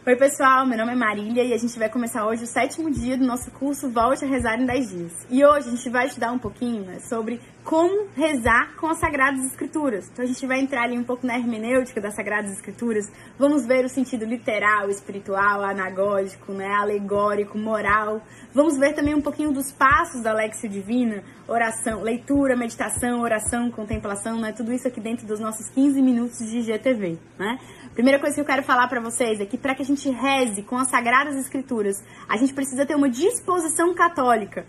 Oi pessoal, meu nome é Marília e a gente vai começar hoje o 7º dia do nosso curso Volte a Rezar em 10 Dias. E hoje a gente vai estudar um pouquinho sobre como rezar com as Sagradas Escrituras. Então a gente vai entrar ali um pouco na hermenêutica das Sagradas Escrituras, vamos ver o sentido literal, espiritual, anagógico, alegórico, moral. Vamos ver também um pouquinho dos passos da Lexio Divina, oração, leitura, meditação, oração, contemplação, tudo isso aqui dentro dos nossos 15 minutos de IGTV, Primeira coisa que eu quero falar para vocês é que para que a gente reze com as Sagradas Escrituras, a gente precisa ter uma disposição católica,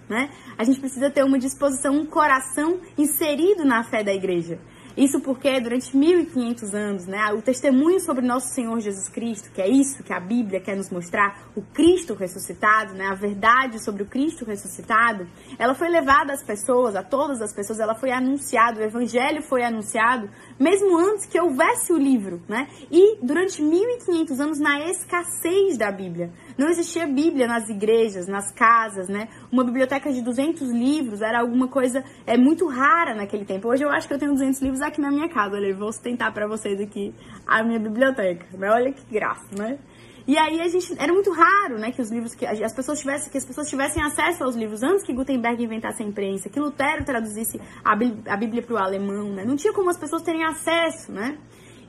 A gente precisa ter uma disposição, um coração inserido na fé da igreja. Isso porque durante 1500 anos, o testemunho sobre nosso Senhor Jesus Cristo, que é isso que a Bíblia quer nos mostrar, o Cristo ressuscitado, a verdade sobre o Cristo ressuscitado, ela foi levada às pessoas, a todas as pessoas, ela foi anunciada, o Evangelho foi anunciado, mesmo antes que houvesse o livro, E durante 1500 anos, na escassez da Bíblia. Não existia Bíblia nas igrejas, nas casas, Uma biblioteca de 200 livros era alguma coisa muito rara naquele tempo. Hoje eu acho que eu tenho 200 livros aqui na minha casa. Olha, eu vou sustentar para vocês aqui a minha biblioteca. Olha que graça, E aí era muito raro, que os livros, que as pessoas tivessem acesso aos livros antes que Gutenberg inventasse a imprensa, que Lutero traduzisse a Bíblia para o alemão, Não tinha como as pessoas terem acesso,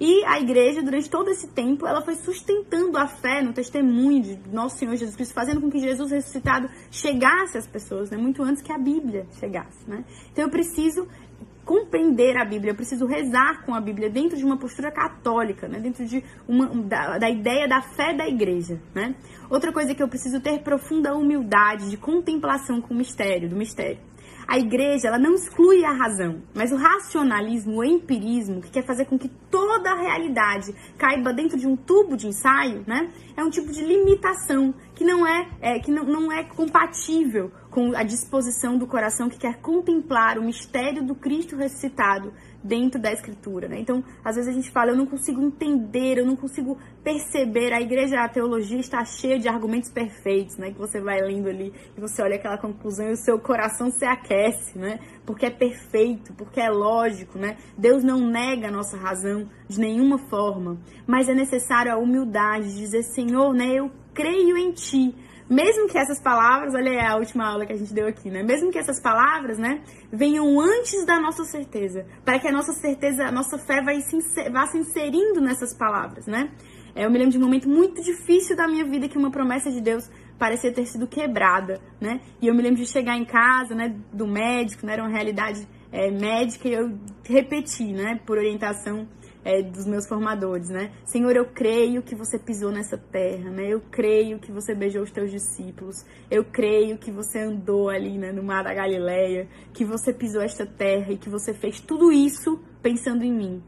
E a igreja, durante todo esse tempo, ela foi sustentando a fé no testemunho de nosso Senhor Jesus Cristo, fazendo com que Jesus ressuscitado chegasse às pessoas, muito antes que a Bíblia chegasse, Então eu preciso compreender a Bíblia, eu preciso rezar com a Bíblia dentro de uma postura católica, dentro de da ideia da fé da igreja, Outra coisa é que eu preciso ter profunda humildade de contemplação com o mistério, do mistério. A igreja, ela não exclui a razão, mas o racionalismo, o empirismo, que quer fazer com que toda a realidade caiba dentro de um tubo de ensaio, é um tipo de limitação que não é compatível com a disposição do coração que quer contemplar o mistério do Cristo ressuscitado dentro da Escritura, Então, às vezes a gente fala, eu não consigo entender, eu não consigo perceber. A igreja, a teologia está cheia de argumentos perfeitos, que você vai lendo ali e você olha aquela conclusão e o seu coração se aquece, Porque é perfeito, porque é lógico, Deus não nega a nossa razão de nenhuma forma, mas é necessário a humildade de dizer, Senhor, eu creio em Ti. Mesmo que essas palavras, olha a última aula que a gente deu aqui, Mesmo que essas palavras, venham antes da nossa certeza, para que a nossa certeza, a nossa fé vá se inserindo nessas palavras, Eu me lembro de um momento muito difícil da minha vida que uma promessa de Deus parecia ter sido quebrada, E eu me lembro de chegar em casa, do médico, Era uma realidade médica e eu repeti, por orientação dos meus formadores, Senhor, eu creio que você pisou nessa terra, Eu creio que você beijou os teus discípulos, eu creio que você andou ali, no mar da Galileia, que você pisou esta terra e que você fez tudo isso pensando em mim,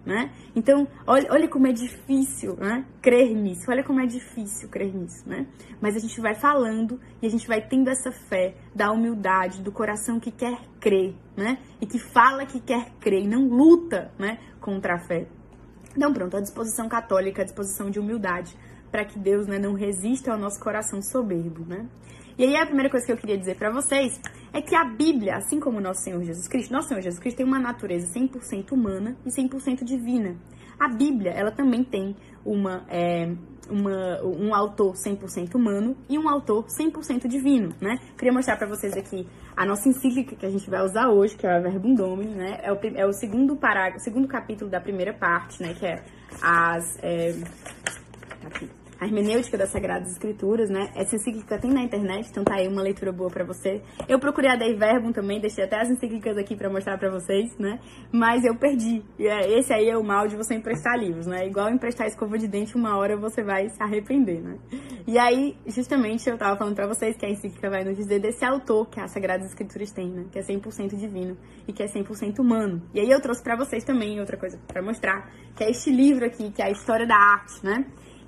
Então, olha como é difícil, crer nisso, olha como é difícil crer nisso, Mas a gente vai falando e a gente vai tendo essa fé da humildade, do coração que quer crer, E que fala que quer crer e não luta, contra a fé. Então pronto, a disposição católica, a disposição de humildade, para que Deus não resista ao nosso coração soberbo, E aí a primeira coisa que eu queria dizer para vocês é que a Bíblia, assim como nosso Senhor Jesus Cristo tem uma natureza 100% humana e 100% divina. A Bíblia, ela também tem um autor 100% humano e um autor 100% divino, Queria mostrar para vocês aqui a nossa encíclica que a gente vai usar hoje, que é a Verbum Domini, É o segundo capítulo da primeira parte, que é a hermenêutica das Sagradas Escrituras, Essa encíclica tem na internet, então tá aí uma leitura boa pra você. Eu procurei a Dei Verbum também, deixei até as encíclicas aqui pra mostrar pra vocês, Mas eu perdi. E esse aí é o mal de você emprestar livros, Igual emprestar escova de dente, uma hora você vai se arrepender, E aí, justamente, eu tava falando pra vocês que a encíclica vai nos dizer desse autor que as Sagradas Escrituras têm, Que é 100% divino e que é 100% humano. E aí eu trouxe pra vocês também outra coisa pra mostrar, que é este livro aqui, que é a História da Arte,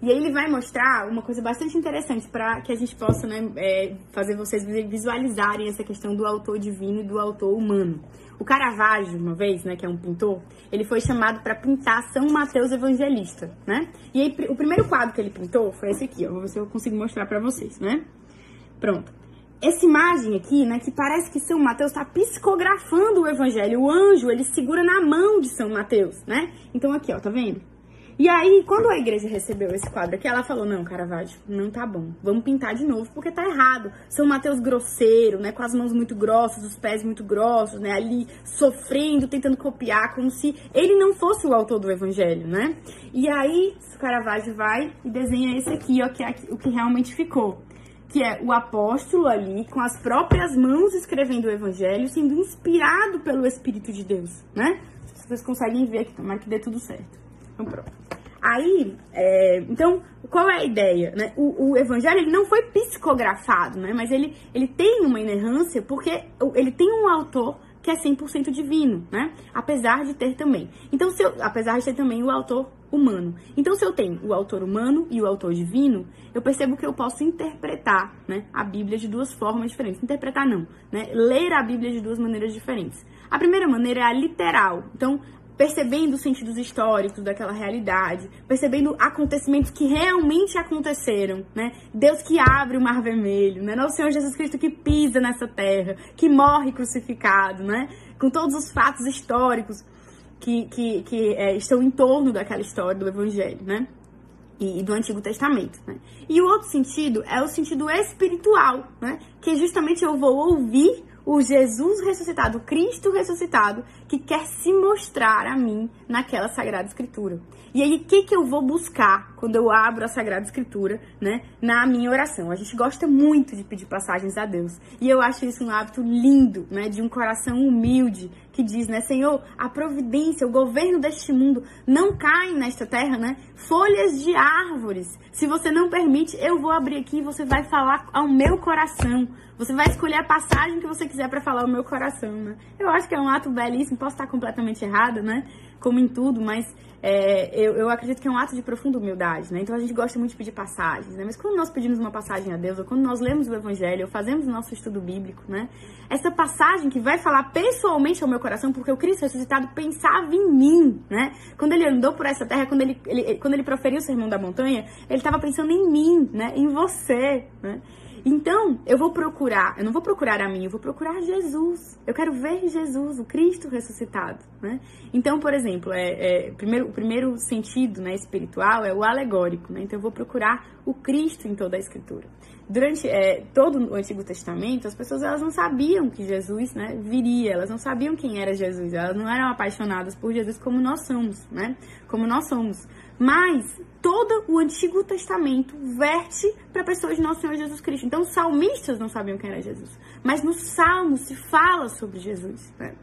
E aí ele vai mostrar uma coisa bastante interessante para que a gente possa fazer vocês visualizarem essa questão do autor divino e do autor humano. O Caravaggio, uma vez, que é um pintor, ele foi chamado para pintar São Mateus Evangelista, E aí o primeiro quadro que ele pintou foi esse aqui, ó. Vou ver se eu consigo mostrar para vocês, Pronto. Essa imagem aqui, que parece que São Mateus está psicografando o Evangelho. O anjo, ele segura na mão de São Mateus, Então aqui, ó, tá vendo? E aí, quando a igreja recebeu esse quadro aqui, ela falou, não, Caravaggio, não tá bom, vamos pintar de novo, porque tá errado. São Mateus grosseiro, né, com as mãos muito grossas, os pés muito grossos, né, ali sofrendo, tentando copiar, como se ele não fosse o autor do evangelho, né. E aí, o Caravaggio vai e desenha esse aqui, ó, que é o que realmente ficou. Que é o apóstolo ali, com as próprias mãos escrevendo o evangelho, sendo inspirado pelo Espírito de Deus, né? Vocês conseguem ver aqui, tomara que dê tudo certo. Então, pronto. Aí, então, qual é a ideia, né? O evangelho, ele não foi psicografado, né? Mas ele tem uma inerrância, porque ele tem um autor que é 100% divino, né? Apesar de ter também. Então, apesar de ter também o autor humano. Então, se eu tenho o autor humano e o autor divino, eu percebo que eu posso interpretar, né, a Bíblia de duas formas diferentes. Interpretar não, né? Ler a Bíblia de duas maneiras diferentes. A primeira maneira é a literal. Então, percebendo os sentidos históricos daquela realidade, percebendo acontecimentos que realmente aconteceram, né? Deus que abre o Mar Vermelho, né? Nosso Senhor Jesus Cristo que pisa nessa terra, que morre crucificado, né? Com todos os fatos históricos que estão em torno daquela história do Evangelho, né? E do Antigo Testamento, né? E o outro sentido é o sentido espiritual, né? Que justamente eu vou ouvir o Jesus ressuscitado, o Cristo ressuscitado, que quer se mostrar a mim naquela Sagrada Escritura. E aí, o que eu vou buscar quando eu abro a Sagrada Escritura, né, na minha oração? A gente gosta muito de pedir passagens a Deus. E eu acho isso um hábito lindo, né, de um coração humilde, que diz, né, Senhor, a providência, o governo deste mundo não cai nesta terra, né, folhas de árvores. Se você não permite, eu vou abrir aqui e você vai falar ao meu coração. Você vai escolher a passagem que você quiser para falar ao meu coração, né? Eu acho que é um ato belíssimo, posso estar completamente errada, né? Como em tudo, mas eu acredito que é um ato de profunda humildade, né? Então a gente gosta muito de pedir passagens, né? Mas quando nós pedimos uma passagem a Deus, ou quando nós lemos o Evangelho, ou fazemos o nosso estudo bíblico, né? Essa passagem que vai falar pessoalmente ao meu coração, porque o Cristo ressuscitado pensava em mim, né? Quando ele andou por essa terra, quando ele proferiu o Sermão da Montanha, ele estava pensando em mim, né? Em você, né? Então, eu não vou procurar a mim, eu vou procurar Jesus. Eu quero ver Jesus, o Cristo ressuscitado, né? Então, por exemplo, o primeiro sentido, né, espiritual é o alegórico, né? Então, eu vou procurar o Cristo em toda a Escritura. Durante todo o Antigo Testamento, as pessoas elas não sabiam que Jesus, né, viria, elas não sabiam quem era Jesus, elas não eram apaixonadas por Jesus como nós somos, né? Como nós somos. Mas todo o Antigo Testamento verte para a pessoa de Nosso Senhor Jesus Cristo. Então, os salmistas não sabiam quem era Jesus. Mas nos Salmos se fala sobre Jesus, né?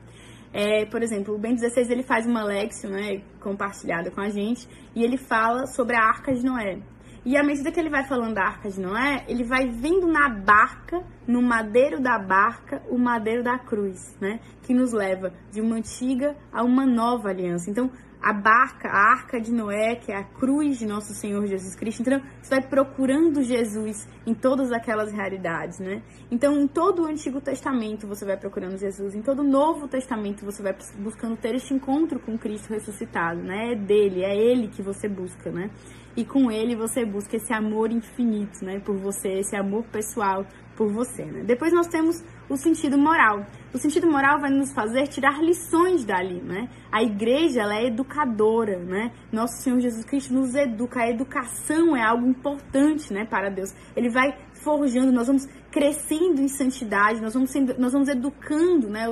Por exemplo, o Bento XVI ele faz uma léxion, né, compartilhada com a gente, e ele fala sobre a Arca de Noé. E à medida que ele vai falando da Arca de Noé, ele vai vendo na barca, no madeiro da barca, o madeiro da cruz, né? Que nos leva de uma antiga a uma nova aliança. Então, a barca, a Arca de Noé, que é a cruz de Nosso Senhor Jesus Cristo. Então, você vai procurando Jesus em todas aquelas realidades, né? Então, em todo o Antigo Testamento, você vai procurando Jesus. Em todo o Novo Testamento, você vai buscando ter este encontro com Cristo ressuscitado, né? É Ele que você busca, né? E com Ele você busca esse amor infinito, né? Por você, esse amor pessoal por você, né? Depois nós temos o sentido moral. O sentido moral vai nos fazer tirar lições dali, né? A igreja, ela é educadora, né? Nosso Senhor Jesus Cristo nos educa. A educação é algo importante, né, para Deus. Ele vai forjando, nós vamos crescendo em santidade, nós vamos educando, né,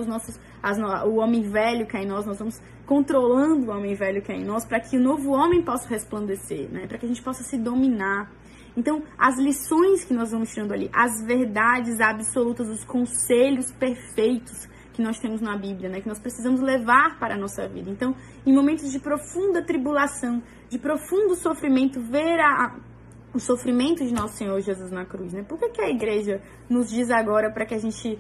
o homem velho que é em nós vamos controlando o homem velho que é em nós para que o novo homem possa resplandecer, né? Para que a gente possa se dominar. Então, as lições que nós vamos tirando ali, as verdades absolutas, os conselhos perfeitos que nós temos na Bíblia, né? Que nós precisamos levar para a nossa vida. Então, em momentos de profunda tribulação, de profundo sofrimento, ver o sofrimento de Nosso Senhor Jesus na cruz, né? Por que a igreja nos diz agora para que a gente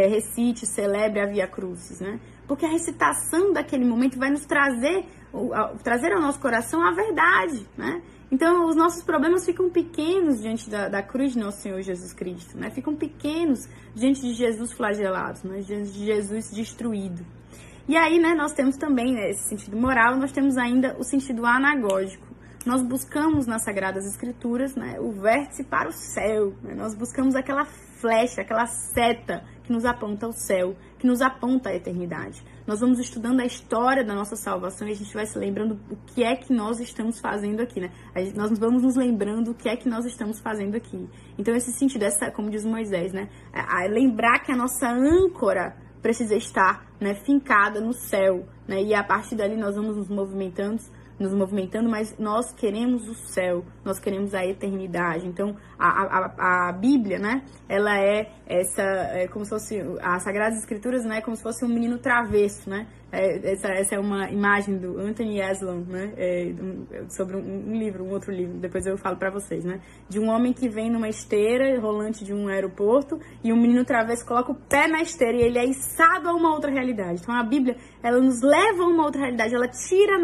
recite, celebre a Via Crucis, né? Porque a recitação daquele momento vai nos trazer ao nosso coração a verdade, né? Então, os nossos problemas ficam pequenos diante da cruz de Nosso Senhor Jesus Cristo, né? Ficam pequenos diante de Jesus flagelado, né? Diante de Jesus destruído. E aí, né, nós temos também, né, esse sentido moral, nós temos ainda o sentido anagógico. Nós buscamos nas Sagradas Escrituras, né, o vértice para o céu, né? Nós buscamos aquela flecha, aquela seta que nos aponta ao céu, que nos aponta à eternidade. nós vamos estudando a história da nossa salvação e a gente vai se lembrando o que é que nós estamos fazendo aqui, né? Nós vamos nos lembrando o que é que nós estamos fazendo aqui. Então, esse sentido, como diz Moisés, né? Lembrar que a nossa âncora precisa estar, né, fincada no céu, né? E a partir dali nós vamos nos movimentando, mas nós queremos o céu, nós queremos a eternidade. Então, a Bíblia, né, ela como se fosse, as Sagradas Escrituras, né, como se fosse um menino travesso, né? Essa é uma imagem do Anthony Aslan, né, sobre um outro livro, depois eu falo pra vocês, né, de um homem que vem numa esteira rolante de um aeroporto e um menino travesso coloca o pé na esteira e ele é içado a uma outra realidade. Então a Bíblia, ela nos leva a uma outra realidade, ela tira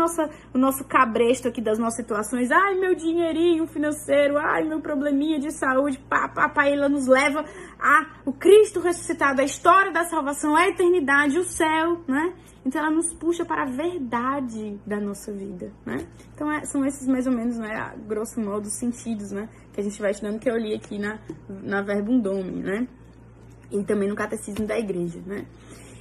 o nosso cabresto aqui das nossas situações, ai, meu dinheirinho financeiro, ai, meu probleminha de saúde, ela nos leva o Cristo ressuscitado, a história da salvação, a eternidade, o céu, né? Então ela nos puxa para a verdade da nossa vida, né? Então são esses mais ou menos, né, a grosso modo, os sentidos, né, que a gente vai estudando, que eu li aqui na Verbum Domini, né? E também no Catecismo da Igreja, né?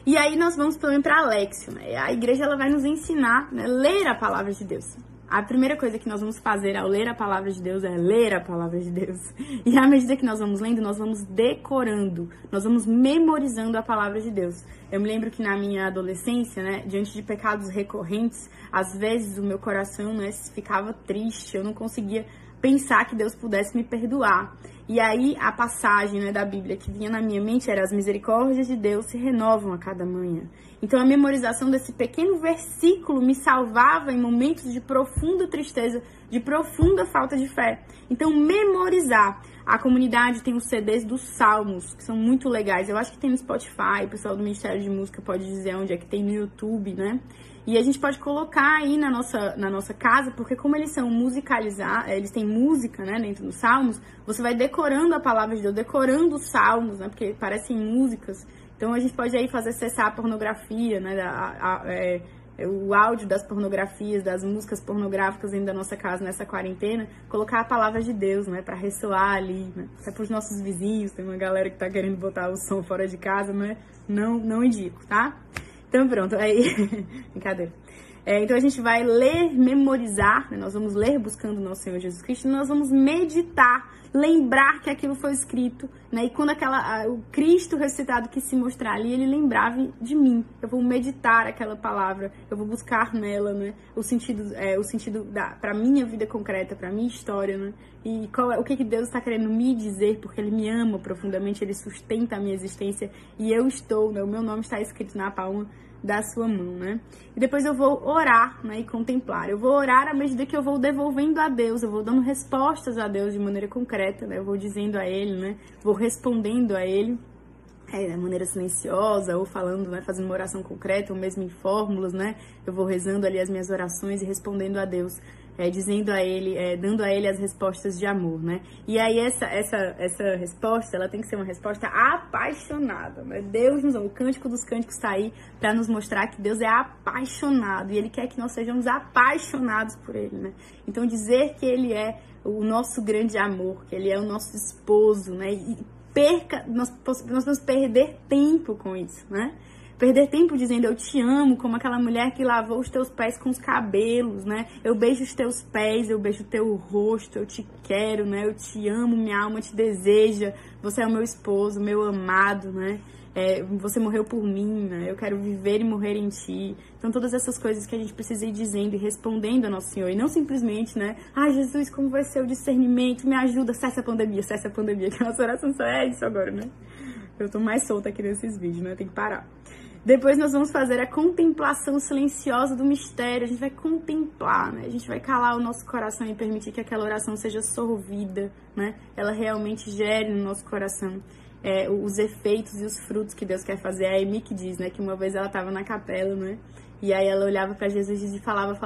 E aí nós vamos também para a Léxio, né? A igreja, ela vai nos ensinar, né, ler a palavra de Deus. A primeira coisa que nós vamos fazer ao ler a palavra de Deus é ler a palavra de Deus. E à medida que nós vamos lendo, nós vamos decorando, nós vamos memorizando a palavra de Deus. Eu me lembro que na minha adolescência, né, diante de pecados recorrentes, às vezes o meu coração, né, ficava triste, eu não conseguia pensar que Deus pudesse me perdoar. E aí a passagem, né, da Bíblia que vinha na minha mente era: as misericórdias de Deus se renovam a cada manhã. Então a memorização desse pequeno versículo me salvava em momentos de profunda tristeza, de profunda falta de fé. Então memorizar. A comunidade tem os CDs dos Salmos, que são muito legais. Eu acho que tem no Spotify, o pessoal do Ministério de Música pode dizer onde é que tem no YouTube, né? E a gente pode colocar aí na nossa casa, porque como eles são musicalizados, eles têm música, né, dentro dos Salmos, você vai decorando a palavra de Deus, decorando os Salmos, né, porque parecem músicas. Então a gente pode aí fazer cessar a pornografia, né, o áudio das pornografias, das músicas pornográficas dentro da nossa casa nessa quarentena, colocar a palavra de Deus, né, para ressoar ali, né, até para os nossos vizinhos. Tem uma galera que tá querendo botar o som fora de casa, né, não indico, tá? Então pronto, aí, brincadeira. Então a gente vai ler, memorizar, né? Nós vamos ler buscando o nosso Senhor Jesus Cristo, e nós vamos meditar, lembrar que aquilo foi escrito, né? E quando o Cristo ressuscitado que se mostrar ali, ele lembrava de mim. Eu vou meditar aquela palavra, eu vou buscar nela, né, o sentido para minha vida concreta, para minha história, né? E o que Deus está querendo me dizer, porque Ele me ama profundamente, Ele sustenta a minha existência e eu estou, né, o meu nome está escrito na palma da sua mão, né? E depois eu vou orar, né, e contemplar. Eu vou orar à medida que eu vou devolvendo a Deus, eu vou dando respostas a Deus de maneira concreta, né? Eu vou dizendo a Ele, né? Vou respondendo a Ele de maneira silenciosa, ou falando, né, fazendo uma oração concreta, ou mesmo em fórmulas, né? Eu vou rezando ali as minhas orações e respondendo a Deus, dizendo a Ele, dando a Ele as respostas de amor, né? E aí essa resposta, ela tem que ser uma resposta apaixonada, né? Deus nos ama. O Cântico dos Cânticos está aí para nos mostrar que Deus é apaixonado e Ele quer que nós sejamos apaixonados por Ele, né? Então dizer que Ele é o nosso grande amor, que Ele é o nosso esposo, né? E nós vamos perder tempo com isso, né? Perder tempo dizendo eu te amo, como aquela mulher que lavou os teus pés com os cabelos, né? Eu beijo os teus pés, eu beijo o teu rosto, eu te quero, né? Eu te amo, minha alma te deseja, você é o meu esposo, meu amado, né? Você morreu por mim, né? Eu quero viver e morrer em ti. Então todas essas coisas que a gente precisa ir dizendo e respondendo ao nosso Senhor, e não simplesmente, né? Jesus, como vai ser o discernimento? Me ajuda, cessa a pandemia, que a nossa oração só é isso agora, né? Eu tô mais solta aqui nesses vídeos, né? Tem que parar. Depois nós vamos fazer a contemplação silenciosa do mistério. A gente vai contemplar, né? A gente vai calar o nosso coração e permitir que aquela oração seja sorvida, né? Ela realmente gere no nosso coração os efeitos e os frutos que Deus quer fazer. A Amy que diz, né? Que uma vez ela estava na capela, né? E aí ela olhava para Jesus e falava.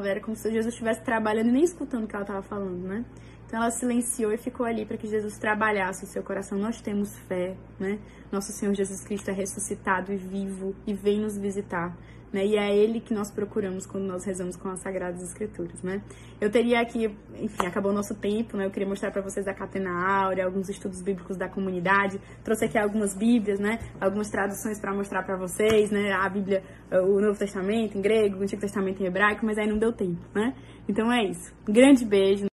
Era como se Jesus estivesse trabalhando e nem escutando o que ela estava falando, né? Então ela silenciou e ficou ali para que Jesus trabalhasse o seu coração. Nós temos fé, né? Nosso Senhor Jesus Cristo é ressuscitado e vivo e vem nos visitar. né? E é Ele que nós procuramos quando nós rezamos com as Sagradas Escrituras, né? Eu teria aqui, enfim, acabou o nosso tempo, né? Eu queria mostrar para vocês a Catena Áurea, alguns estudos bíblicos da comunidade, trouxe aqui algumas bíblias, né? Algumas traduções para mostrar para vocês, né? A Bíblia, o Novo Testamento em grego, o Antigo Testamento em hebraico, mas aí não deu tempo, né? Então é isso. Um grande beijo.